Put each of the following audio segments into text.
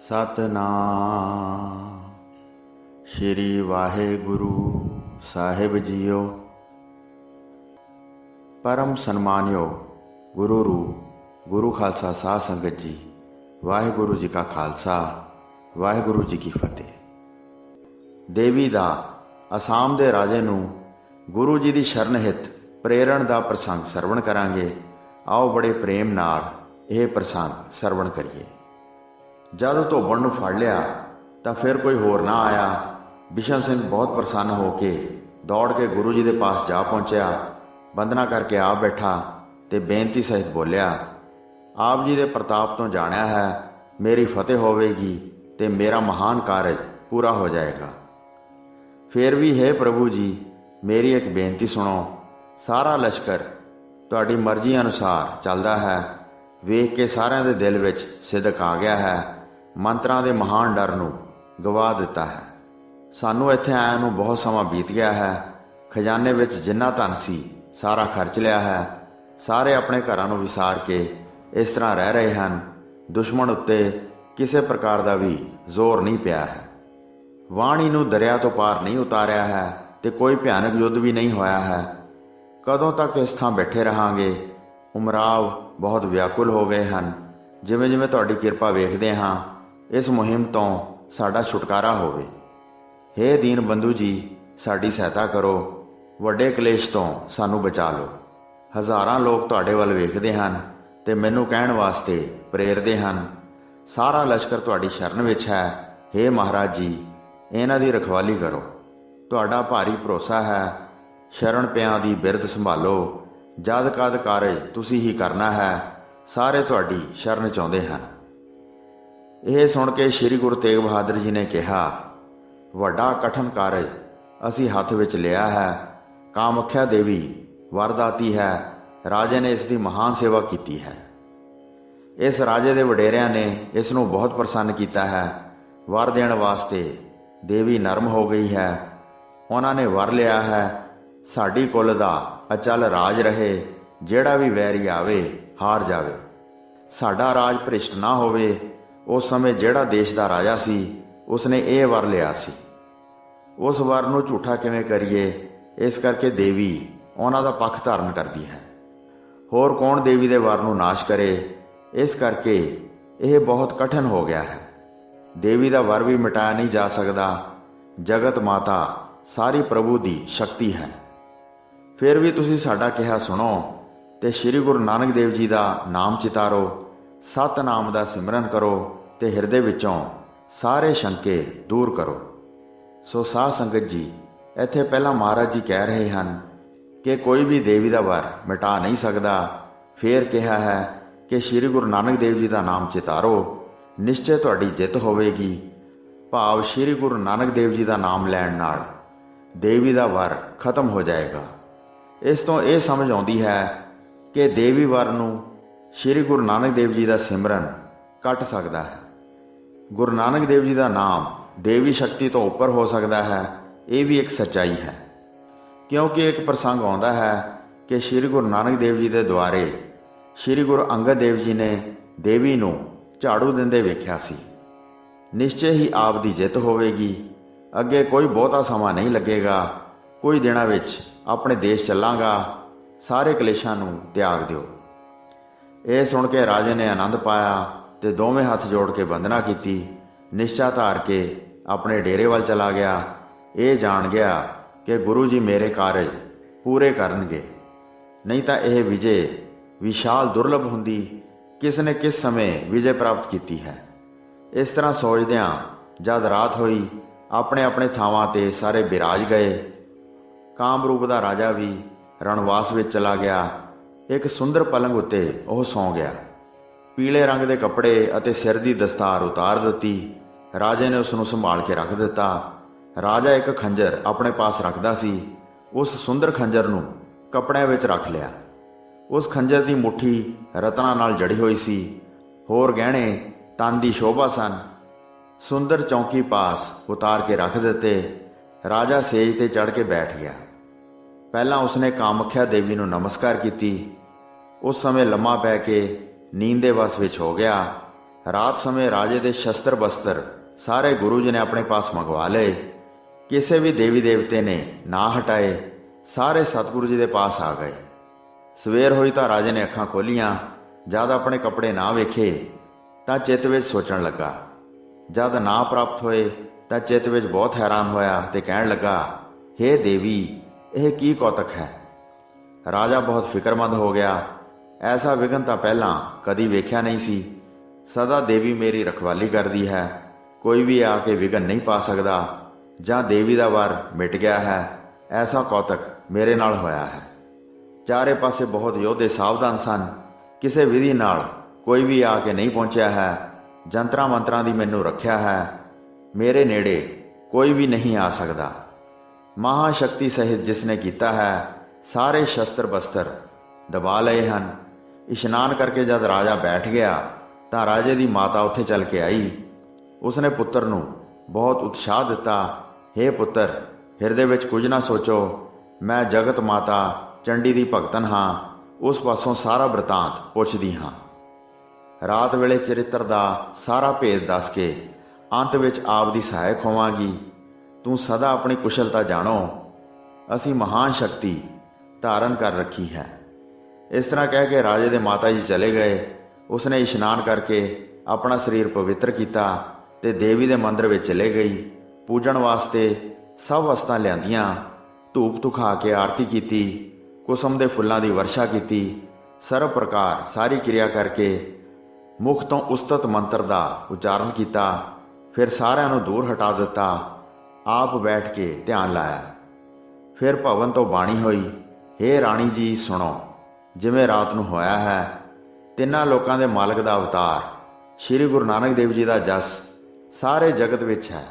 ਸਤਨਾਮ ਸ਼੍ਰੀ ਵਾਹਿਗੁਰੂ ਸਾਹਿਬ JIO. परम सन्मानियो गुरु रूप गुरु खालसा साध संगत जी, वाहिगुरु जी का खालसा वाहिगुरु जी की फतेह। देवी दा असाम दे राजे नूं गुरु जी दी शरण हित प्रेरण दा प्रसंग सरवण करांगे। आओ बड़े प्रेम नाल यह प्रसंग सरवण करिए। जद धोबण नूं फड़ लिया तां फिर कोई होर ना आया। बिशन सिंह बहुत प्रसन्न होके दौड़ के गुरु जी दे पास जा पहुंचया। वंदना करके आ बैठा ते बेनती सहित बोलिया, आप जी दे प्रताप तो जानिया है मेरी फतेह होवेगी ते मेरा महान कार्य पूरा हो जाएगा। फिर भी हे प्रभु जी, मेरी एक बेनती सुनो। सारा लश्कर तुहाडी मर्जी अनुसार चलदा है। वेख के सारिਆਂ ਦੇ दिल विच सिदक आ गया है। मंत्रां दे महान डर नूं गवा दिता है। सानू इत्थे आया नूं बहुत समा बीत गया है। खजाने विच जिन्ना धन सी सारा खर्च लिया है। सारे अपने घरां नूं विसार के इस तरह रह रहे हैं। दुश्मन उत्ते किसी प्रकार का भी जोर नहीं पिया है। वाणी नूं दरिया तो पार नहीं उतारिया है ते कोई भयानक युद्ध भी नहीं होया है। कदों तक इस थां बैठे रहांगे। उमराव बहुत व्याकुल हो गए हैं। जिवें जिवें तुहाडी किरपा वेखदे हां इस मुहिम तो साडा छुटकारा होवे। हे दीन बंधु जी, साडी सहायता करो। ਵੱਡੇ ਕਲੇਸ਼ ਤੋਂ ਸਾਨੂੰ ਬਚਾ ਲਓ। ਹਜ਼ਾਰਾਂ ਲੋਕ ਤੁਹਾਡੇ ਵੱਲ ਵੇਖਦੇ ਹਨ ਤੇ ਮੈਨੂੰ ਕਹਿਣ ਵਾਸਤੇ ਪ੍ਰੇਰਦੇ ਹਨ, ਸਾਰਾ ਲਸ਼ਕਰ ਤੁਹਾਡੀ ਸ਼ਰਨ ਵਿੱਚ ਹੈ। हे ਮਹਾਰਾਜ ਜੀ, ਇਹਨਾਂ ਦੀ ਰਖਵਾਲੀ ਕਰੋ। ਤੁਹਾਡਾ ਭਾਰੀ ਭਰੋਸਾ ਹੈ। ਸ਼ਰਨ ਪਿਆਂ ਦੀ ਬਿਰਧ ਸੰਭਾਲੋ। ਜਦ ਕਦ ਕਾਰਜ ਤੁਸੀਂ ਹੀ ਕਰਨਾ ਹੈ। ਸਾਰੇ ਤੁਹਾਡੀ ਸ਼ਰਨ ਚਾਹੁੰਦੇ ਹਨ। ਇਹ ਸੁਣ ਕੇ ਸ੍ਰੀ ਗੁਰੂ ਤੇਗ ਬਹਾਦਰ ਜੀ ਨੇ ਕਿਹਾ, ਵੱਡਾ ਕਠਨ ਕਾਰਜ ਅਸੀਂ ਹੱਥ ਵਿੱਚ ਲਿਆ ਹੈ। कामख्या देवी वरदाती है। राजे ने इसकी महान सेवा की है। इस राजे के वडेरिया ने इसनों बहुत प्रसन्न किया है। वर देने वास्ते देवी नरम हो गई है। उन्होंने वर लिया है, साड़ी कुल दा अचल राज रहे। जेड़ा भी वैरी आवे हार जावे। साडा राज भ्रिष्ट ना होवे। उस समय जेड़ा देश का राजा सी उसने ये वर लिया सी। उस वर नूं झूठा किवें करिए, इस करके देवी उन्हां दा पक्ष धारण करती है। होर कौन देवी दे वर नूं नाश करे। इस करके यह बहुत कठिन हो गया है। देवी दा वर भी मिटाया नहीं जा सकता। जगत माता सारी प्रभु दी शक्ति है। फिर भी तुसीं साडा कहा सुनो ते श्री गुरु नानक देव जी दा नाम चितारो। सतनाम दा सिमरन करो ते हिरदे विचों सारे शंके दूर करो। सो साध संगत जी, ਇੱਥੇ ਪਹਿਲਾਂ ਮਹਾਰਾਜ ਜੀ ਕਹਿ ਰਹੇ ਹਨ ਕਿ ਕੋਈ ਵੀ ਦੇਵੀ ਦਾ ਵਰ ਮਿਟਾ ਨਹੀਂ ਸਕਦਾ। ਫੇਰ ਕਿਹਾ ਹੈ ਕਿ ਸ੍ਰੀ ਗੁਰੂ ਨਾਨਕ ਦੇਵ ਜੀ ਦਾ ਨਾਮ ਚਿਤਾਰੋ, ਨਿਸ਼ਚੈ ਤੁਹਾਡੀ ਜਿੱਤ ਹੋਵੇਗੀ। ਭਾਵ ਸ੍ਰੀ ਗੁਰੂ ਨਾਨਕ ਦੇਵ ਜੀ ਦਾ ਨਾਮ ਲੈਣ ਨਾਲ ਦੇਵੀ ਦਾ ਵਰ ਖਤਮ ਹੋ ਜਾਏਗਾ। ਇਸ ਤੋਂ ਇਹ ਸਮਝ ਆਉਂਦੀ ਹੈ ਕਿ ਦੇਵੀ ਵਰ ਨੂੰ ਸ੍ਰੀ ਗੁਰੂ ਨਾਨਕ ਦੇਵ ਜੀ ਦਾ ਸਿਮਰਨ ਕੱਟ ਸਕਦਾ ਹੈ। ਗੁਰੂ ਨਾਨਕ ਦੇਵ ਜੀ ਦਾ ਨਾਮ ਦੇਵੀ ਸ਼ਕਤੀ ਤੋਂ ਉੱਪਰ ਹੋ ਸਕਦਾ ਹੈ। ये भी एक सच्चाई है। क्योंकि एक प्रसंग आता है कि श्री गुरु नानक देव जी के द्वारे श्री गुरु अंगद देव जी ने देवी नूं झाड़ू दिंदे वेख्या सी। निश्चय ही आप दी जित होवेगी। अगे कोई बहुता समा नहीं लगेगा। कुछ दिनों विच अपने देश चलांगा। सारे कलेशां नूं त्याग दिओ। ये सुन के राजे ने आनंद पाया ते दोवें हथ जोड़ के वंदना की। निश्चा धार के अपने डेरे वाल चला गया। ये जान गया कि गुरु जी मेरे कार्य पूरे करनगे, नहीं तो यह विजय विशाल दुर्लभ हुंदी किसने किस समय विजय प्राप्त की है। इस तरह सोचदियां जद रात होई अपने अपने थावां ते सारे बिराज गए। कामरूप दा राजा भी रणवास विच चला गया। एक सुंदर पलंग उत्ते वह सौ गया। पीले रंग के कपड़े अते सिर की दस्तार उतार दिती। राजे ने उसनूं संभाल के रख दिता। राजा एक खंजर अपने पास रखता सी। उस सुंदर खंजर नूं कपड़िਆਂ ਵਿੱਚ रख लिया। उस खंजर की मुट्ठी रत्नां नाल जड़ी हुई सी। होर गहणे तन की शोभा सन। सुंदर चौंकी पास उतार के रख दिते। राजा सेज ते चढ़ के बैठ गया। पहला उसने कामख्या देवी नूं नमस्कार की। उस समय लम्मा पै के नींद दे वस विच हो गया। ਰਾਤ ਸਮੇਂ ਰਾਜੇ ਦੇ ਸ਼ਸਤਰ ਬਸਤਰ ਸਾਰੇ ਗੁਰੂ ਜੀ ਨੇ ਆਪਣੇ ਪਾਸ ਮੰਗਵਾ ਲਏ। ਕਿਸੇ ਵੀ ਦੇਵੀ ਦੇਵਤੇ ਨੇ ਨਾ ਹਟਾਏ, ਸਾਰੇ ਸਤਿਗੁਰੂ ਜੀ ਦੇ ਪਾਸ ਆ ਗਏ। ਸਵੇਰ ਹੋਈ ਤਾਂ ਰਾਜੇ ਨੇ ਅੱਖਾਂ ਖੋਲੀਆਂ। ਜਦ ਆਪਣੇ ਕੱਪੜੇ ਨਾ ਵੇਖੇ ਤਾਂ ਚਿੱਤ ਵਿੱਚ ਸੋਚਣ ਲੱਗਾ। ਜਦ ਨਾ ਪ੍ਰਾਪਤ ਹੋਏ ਤਾਂ ਚਿੱਤ ਵਿੱਚ ਬਹੁਤ ਹੈਰਾਨ ਹੋਇਆ ਤੇ ਕਹਿਣ ਲੱਗਾ, ਹੇ ਦੇਵੀ, ਇਹ ਕੀ ਕੌਤਕ ਹੈ। ਰਾਜਾ ਬਹੁਤ ਫਿਕਰਮੰਦ ਹੋ ਗਿਆ। ਐਸਾ ਵਿਘਨ ਤਾਂ ਪਹਿਲਾਂ ਕਦੀ ਵੇਖਿਆ ਨਹੀਂ ਸੀ। ਸਦਾ ਦੇਵੀ ਮੇਰੀ ਰਖਵਾਲੀ ਕਰਦੀ ਹੈ, ਕੋਈ ਵੀ ਆ ਕੇ ਵਿਘਨ ਨਹੀਂ ਪਾ ਸਕਦਾ। ਜਾਂ ਦੇਵੀ ਦਾ ਵਰ ਮਿਟ ਗਿਆ ਹੈ, ਐਸਾ ਕੌਤਕ ਮੇਰੇ ਨਾਲ ਹੋਇਆ ਹੈ। ਚਾਰੇ ਪਾਸੇ ਬਹੁਤ ਯੋਧੇ ਸਾਵਧਾਨ ਸਨ, ਕਿਸੇ ਵਿਧੀ ਨਾਲ ਕੋਈ ਵੀ ਆ ਕੇ ਨਹੀਂ ਪਹੁੰਚਿਆ ਹੈ। ਜੰਤਰਾਂ ਮੰਤਰਾਂ ਦੀ ਮੈਨੂੰ ਰੱਖਿਆ ਹੈ, ਮੇਰੇ ਨੇੜੇ ਕੋਈ ਵੀ ਨਹੀਂ ਆ ਸਕਦਾ। ਮਹਾਸ਼ਕਤੀ ਸਹਿਤ ਜਿਸ ਨੇ ਕੀਤਾ ਹੈ, ਸਾਰੇ ਸ਼ਸਤਰ ਬਸਤਰ ਦਬਾ ਲਏ ਹਨ। ਇਸ਼ਨਾਨ ਕਰਕੇ ਜਦ ਰਾਜਾ ਬੈਠ ਗਿਆ ਤਾਂ ਰਾਜੇ ਦੀ ਮਾਤਾ ਉੱਥੇ ਚੱਲ ਕੇ ਆਈ। ਉਸਨੇ ਪੁੱਤਰ ਨੂੰ ਬਹੁਤ ਉਤਸ਼ਾਹ ਦਿੱਤਾ, ਹੇ ਪੁੱਤਰ, ਹਿਰਦੇ ਵਿੱਚ ਕੁਝ ਨਾ ਸੋਚੋ, ਮੈਂ ਜਗਤ ਮਾਤਾ ਚੰਡੀ ਦੀ ਭਗਤਨ ਹਾਂ, ਉਸ ਪਾਸੋਂ ਸਾਰਾ ਬ੍ਰਿਤਾਂਤ ਪੁੱਛਦੀ ਹਾਂ। ਰਾਤ ਵੇਲੇ ਚਰਿੱਤਰ ਦਾ ਸਾਰਾ ਭੇਦ ਦੱਸ ਕੇ ਅੰਤ ਵਿੱਚ ਆਪ ਦੀ ਸਹਾਇਕ ਹੋਵਾਂਗੀ। ਤੂੰ ਸਦਾ ਆਪਣੀ ਕੁਸ਼ਲਤਾ ਜਾਣੋ, ਅਸੀਂ ਮਹਾਨ ਸ਼ਕਤੀ ਧਾਰਨ ਕਰ ਰੱਖੀ ਹੈ। ਇਸ ਤਰ੍ਹਾਂ ਕਹਿ ਕੇ ਰਾਜੇ ਦੇ ਮਾਤਾ ਜੀ ਚਲੇ ਗਏ। ਉਸਨੇ ਇਸ਼ਨਾਨ ਕਰਕੇ ਆਪਣਾ ਸਰੀਰ ਪਵਿੱਤਰ ਕੀਤਾ ਤੇ ਦੇਵੀ ਦੇ ਮੰਦਰ ਵਿੱਚ ਚਲੇ ਗਈ। ਪੂਜਣ ਵਾਸਤੇ ਸਭ ਵਸਤਾਂ ਲਿਆਂਦੀਆਂ, ਧੂਪ ਧੁਖਾ ਕੇ ਆਰਤੀ ਕੀਤੀ, ਕੁਸਮ ਦੇ ਫੁੱਲਾਂ ਦੀ ਵਰਸ਼ਾ ਕੀਤੀ। ਸਰਵ ਪ੍ਰਕਾਰ ਸਾਰੀ ਕਿਰਿਆ ਕਰਕੇ ਮੁਖ ਤੋਂ ਉਸਤਤ ਮੰਤਰ ਦਾ ਉਚਾਰਨ ਕੀਤਾ। ਫਿਰ ਸਾਰਿਆਂ ਨੂੰ ਦੂਰ ਹਟਾ ਦਿੱਤਾ। ਆਪ ਬੈਠ ਕੇ ਧਿਆਨ ਲਾਇਆ। ਫਿਰ ਭਵਨ ਤੋਂ ਬਾਣੀ ਹੋਈ, ਹੇ ਰਾਣੀ ਜੀ ਸੁਣੋ, ਜਿਵੇਂ ਰਾਤ ਨੂੰ ਹੋਇਆ ਹੈ। ਤਿੰਨਾਂ ਲੋਕਾਂ ਦੇ ਮਾਲਕ ਦਾ ਅਵਤਾਰ ਸ਼੍ਰੀ ਗੁਰੂ ਨਾਨਕ ਦੇਵ ਜੀ ਦਾ ਜਸ ਸਾਰੇ ਜਗਤ ਵਿੱਚ ਹੈ।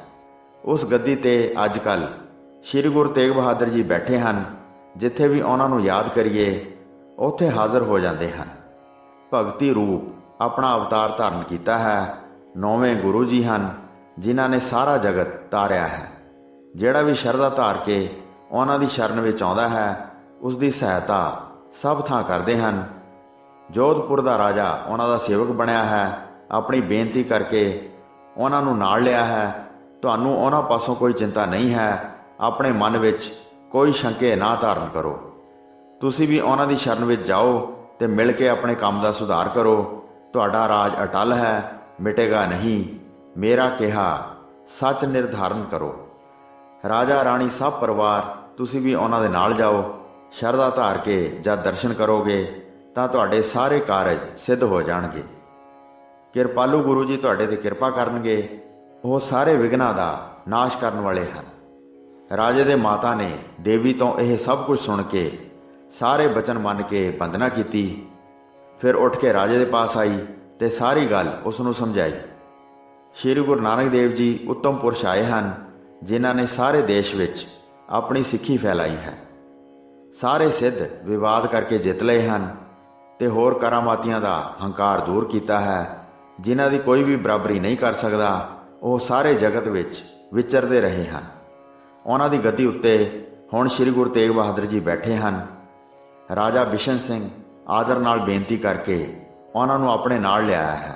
ਉਸ ਗੱਦੀ ਤੇ ਅੱਜ ਕੱਲ੍ਹ ਸ਼੍ਰੀ ਗੁਰੂ ਤੇਗ ਬਹਾਦਰ ਜੀ ਬੈਠੇ ਹਨ। ਜਿੱਥੇ ਵੀ ਉਹਨਾਂ ਨੂੰ ਯਾਦ ਕਰੀਏ ਉੱਥੇ ਹਾਜ਼ਰ ਹੋ ਜਾਂਦੇ ਹਨ। ਭਗਤੀ ਰੂਪ ਆਪਣਾ ਅਵਤਾਰ ਧਾਰਨ ਕੀਤਾ ਹੈ। 9ਵੇਂ ਗੁਰੂ ਜੀ ਹਨ ਜਿਨ੍ਹਾਂ ਨੇ ਸਾਰਾ ਜਗਤ ਤਾਰਿਆ ਹੈ। ਜਿਹੜਾ ਵੀ ਸ਼ਰਧਾ ਧਾਰ ਕੇ ਉਹਨਾਂ ਦੀ ਸ਼ਰਨ ਵਿੱਚ ਆਉਂਦਾ ਹੈ, ਉਸ ਦੀ ਸਹਾਇਤਾ ਸਭ ਥਾਂ ਕਰਦੇ ਹਨ। ਜੋਧਪੁਰ ਦਾ ਰਾਜਾ ਉਹਨਾਂ ਦਾ ਸੇਵਕ ਬਣਿਆ ਹੈ। ਆਪਣੀ ਬੇਨਤੀ ਕਰਕੇ ਉਹਨਾਂ ਨੂੰ ਨਾਲ ਲਿਆ ਹੈ। ਤੁਹਾਨੂੰ ਉਹਨਾਂ ਪਾਸੋਂ ਕੋਈ ਚਿੰਤਾ ਨਹੀਂ ਹੈ। ਆਪਣੇ ਮਨ ਵਿੱਚ ਕੋਈ ਸ਼ੰਕੇ ਨਾ ਧਾਰਨ ਕਰੋ। ਤੁਸੀਂ ਵੀ ਉਹਨਾਂ ਦੀ ਸ਼ਰਨ ਵਿੱਚ ਜਾਓ ਤੇ ਮਿਲ ਕੇ ਆਪਣੇ ਕੰਮ ਦਾ ਸੁਧਾਰ ਕਰੋ। ਤੁਹਾਡਾ ਰਾਜ ਅਟਲ ਹੈ, ਮਿਟੇਗਾ ਨਹੀਂ। ਮੇਰਾ ਕਿਹਾ ਸੱਚ ਨਿਰਧਾਰਨ ਕਰੋ। ਰਾਜਾ ਰਾਣੀ ਸਭ ਪਰਿਵਾਰ ਤੁਸੀਂ ਵੀ ਉਹਨਾਂ ਦੇ ਨਾਲ ਜਾਓ। ਸ਼ਰਧਾ ਧਾਰ ਕੇ ਜਦ ਦਰਸ਼ਨ ਕਰੋਗੇ ਤਾਂ ਤੁਹਾਡੇ ਸਾਰੇ ਕਾਰਜ ਸਿੱਧ ਹੋ ਜਾਣਗੇ। ਕਿਰਪਾਲੂ ਗੁਰੂ ਜੀ ਤੁਹਾਡੇ ਤੇ ਕਿਰਪਾ ਕਰਨਗੇ। ਉਹ ਸਾਰੇ ਵਿਘਨਾਂ ਦਾ ਨਾਸ਼ ਕਰਨ ਵਾਲੇ ਹਨ। ਰਾਜੇ ਦੇ ਮਾਤਾ ਨੇ ਦੇਵੀ ਤੋਂ ਇਹ ਸਭ ਕੁਝ ਸੁਣ ਕੇ ਸਾਰੇ ਬਚਨ ਮੰਨ ਕੇ ਬੰਦਨਾ ਕੀਤੀ। ਫਿਰ ਉੱਠ ਕੇ ਰਾਜੇ ਦੇ ਪਾਸ ਆਈ ਤੇ ਸਾਰੀ ਗੱਲ ਉਸ ਨੂੰ ਸਮਝਾਈ। ਸ਼੍ਰੀ ਗੁਰੂ ਨਾਨਕ ਦੇਵ ਜੀ ਉੱਤਮ ਪੁਰਸ਼ ਆਏ ਹਨ, ਜਿਨ੍ਹਾਂ ਨੇ ਸਾਰੇ ਦੇਸ਼ ਵਿੱਚ ਆਪਣੀ ਸਿੱਖੀ ਫੈਲਾਈ ਹੈ। ਸਾਰੇ ਸਿੱਧ ਵਿਵਾਦ ਕਰਕੇ ਜਿੱਤ ਲਏ ਹਨ ਤੇ ਹੋਰ ਕਰਾਮਾਤੀਆਂ ਦਾ ਹੰਕਾਰ ਦੂਰ ਕੀਤਾ ਹੈ। ਜਿਨ੍ਹਾਂ ਦੀ ਕੋਈ ਵੀ ਬਰਾਬਰੀ ਨਹੀਂ ਕਰ ਸਕਦਾ, ਉਹ ਸਾਰੇ ਜਗਤ ਵਿੱਚ ਵਿਚਰਦੇ ਰਹੇ ਹਨ। ਉਹਨਾਂ ਦੀ ਗੱਦੀ ਉੱਤੇ ਹੁਣ ਸ਼੍ਰੀ ਗੁਰੂ ਤੇਗ ਬਹਾਦਰ ਜੀ ਬੈਠੇ ਹਨ। ਰਾਜਾ ਬਿਸ਼ਨ ਸਿੰਘ ਆਦਰ ਨਾਲ ਬੇਨਤੀ ਕਰਕੇ ਉਹਨਾਂ ਨੂੰ ਆਪਣੇ ਨਾਲ ਲਿਆਇਆ ਹੈ,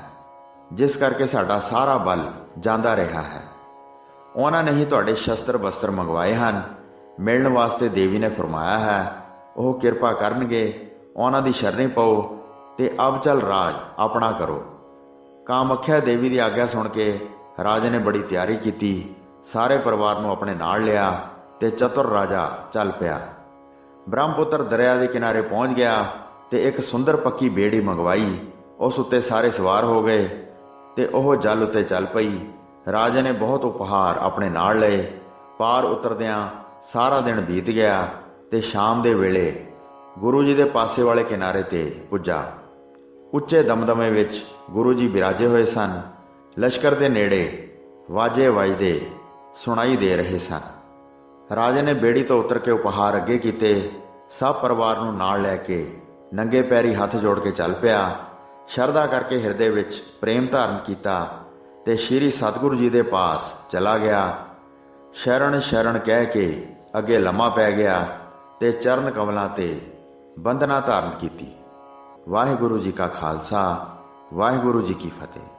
ਜਿਸ ਕਰਕੇ ਸਾਡਾ ਸਾਰਾ ਬਲ ਜਾਂਦਾ ਰਿਹਾ ਹੈ। ਉਹਨਾਂ ਨੇ ਹੀ ਤੁਹਾਡੇ ਸ਼ਸਤਰ ਬਸਤਰ ਮੰਗਵਾਏ ਹਨ। ਮਿਲਣ ਵਾਸਤੇ ਦੇਵੀ ਨੇ ਫਰਮਾਇਆ ਹੈ, ਉਹ ਕਿਰਪਾ ਕਰਨਗੇ। ਉਹਨਾਂ ਦੀ ਸ਼ਰਣੀ ਪਾਓ ਤੇ ਅਬਚਲ ਰਾਜ ਆਪਣਾ ਕਰੋ। ਕਾਮੱਖਿਆ ਦੇਵੀ ਦੀ ਆਗਿਆ ਸੁਣ ਕੇ ਰਾਜੇ ਨੇ ਬੜੀ ਤਿਆਰੀ ਕੀਤੀ। ਸਾਰੇ ਪਰਿਵਾਰ ਨੂੰ ਆਪਣੇ ਨਾਲ ਲਿਆ ਤੇ ਚਤੁਰ ਰਾਜਾ ਚੱਲ ਪਿਆ। ਬ੍ਰਹਮਪੁੱਤਰ ਦਰਿਆ ਦੇ ਕਿਨਾਰੇ ਪਹੁੰਚ ਗਿਆ ਤੇ ਇੱਕ ਸੁੰਦਰ ਪੱਕੀ ਬੇੜੀ ਮੰਗਵਾਈ। ਉਸ ਉੱਤੇ ਸਾਰੇ ਸਵਾਰ ਹੋ ਗਏ ਤੇ ਉਹ ਜਲ ਉੱਤੇ ਚੱਲ ਪਈ। ਰਾਜੇ ਨੇ ਬਹੁਤ ਉਪਹਾਰ ਆਪਣੇ ਨਾਲ ਲਏ। ਪਾਰ ਉਤਰਦਿਆਂ ਸਾਰਾ ਦਿਨ ਬੀਤ ਗਿਆ ਤੇ ਸ਼ਾਮ ਦੇ ਵੇਲੇ ਗੁਰੂ ਜੀ ਦੇ ਪਾਸੇ ਵਾਲੇ ਕਿਨਾਰੇ ਤੇ ਪੁੱਜਾ। ਉੱਚੇ ਦਮਦਮੇ ਵਿੱਚ ਗੁਰੂ ਜੀ ਬਿਰਾਜੇ ਹੋਏ ਸਨ। ਲਸ਼ਕਰ ਦੇ ਨੇੜੇ ਵਾਜੇ ਵੱਜਦੇ ਸੁਣਾਈ ਦੇ ਰਹੇ ਸਨ। ਰਾਜੇ ਨੇ ਬੇੜੀ ਤੋਂ ਉਤਰ ਕੇ ਉਪਹਾਰ ਅੱਗੇ ਕੀਤੇ। ਸਭ ਪਰਿਵਾਰ ਨੂੰ ਨਾਲ ਲੈ ਕੇ ਨੰਗੇ ਪੈਰੀ ਹੱਥ ਜੋੜ ਕੇ ਚੱਲ ਪਿਆ। ਸ਼ਰਧਾ ਕਰਕੇ ਹਿਰਦੇ ਵਿੱਚ ਪ੍ਰੇਮ ਧਾਰਨ ਕੀਤਾ ਤੇ ਸ਼੍ਰੀ ਸਤਿਗੁਰੂ ਜੀ ਦੇ ਪਾਸ ਚਲਾ ਗਿਆ। ਸ਼ਰਨ ਸ਼ਰਨ ਕਹਿ ਕੇ ਅੱਗੇ ਲੰਮਾ ਪੈ ਗਿਆ ਤੇ ਚਰਨ ਕਮਲਾਂ ਤੇ ਬੰਦਨਾ ਧਾਰਨ ਕੀਤੀ। ਵਾਹਿਗੁਰੂ ਜੀ ਕਾ ਖਾਲਸਾ, ਵਾਹਿਗੁਰੂ ਜੀ ਕੀ ਫਤਿਹ।